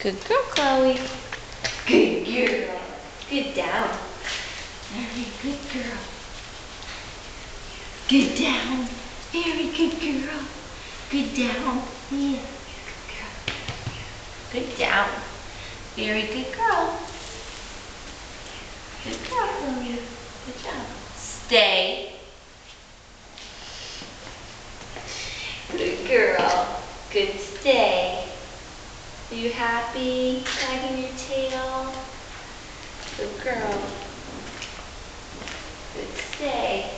Good girl, Chloe. Good girl. Good down. Very good girl. Good down. Very good girl. Good down. Yeah. Good girl. Good down. Very good girl. Good girl, Chloe. Good job. Stay. Good girl. Good stay. Are you happy? Wagging your tail. Good girl. Good stay.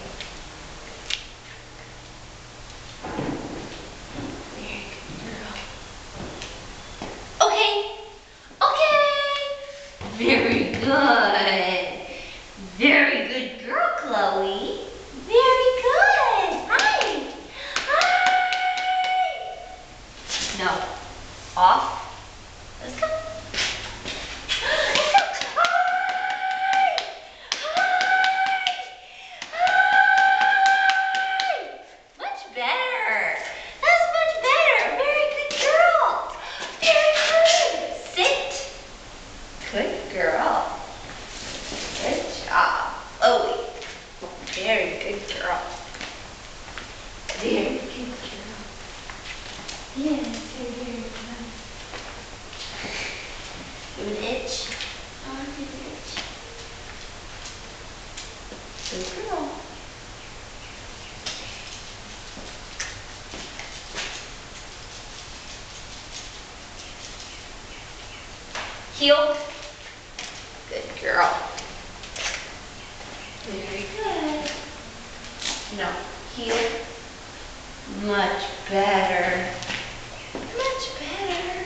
Very good girl. Okay. Okay. Very good. Very good girl, Chloe. Very good. Hi. Hi. No. Off. Let's go. Let's go. Hi. Hi. Hi. Much better. That's much better. Very good girl. Very good. Sit. Good girl. Good job. Chloe. Very good girl. Very good girl. Yes, you're very good. You have an itch? Oh, you have an itch. Good girl. Heel. Good girl. Very good. No, heel. Much better. Much better.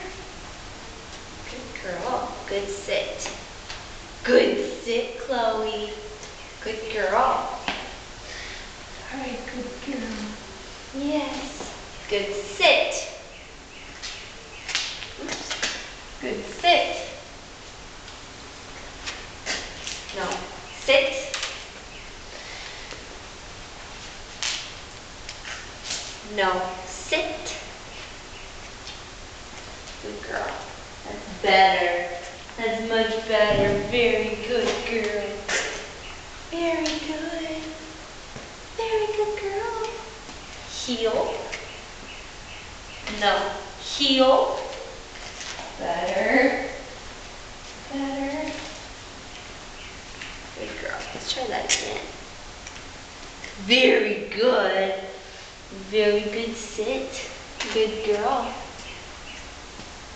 Good girl. Good sit. Good sit, Chloe. Good girl. All right, good girl. Yes. Good sit. Oops. Good sit. No. Sit. No. Sit. Good girl. That's better. That's much better. Very good girl. Very good. Very good girl. Heel. No. Heel. Better. Better. Good girl. Let's try that again. Very good. Very good sit. Good girl.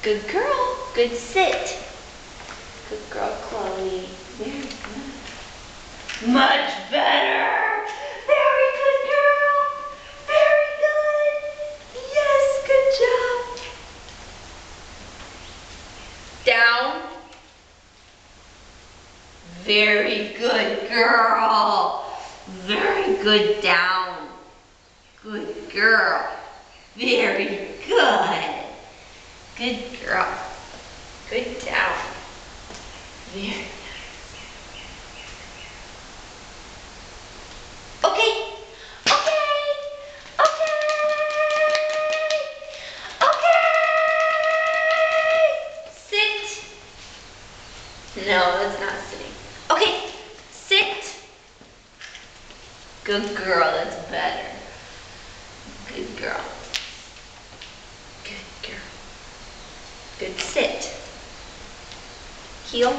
Good girl. Good sit. Good girl, Chloe. Very good. Much better. Very good girl. Very good. Yes, good job. Down. Very good girl. Very good down. Good girl. Very good. Good girl. Good down. Very nice. Okay. Okay. Okay. Okay. Sit. No, that's not sitting. Okay. Sit. Good girl. That's better. Good girl. Good girl. Good sit. Heel.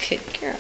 Good girl.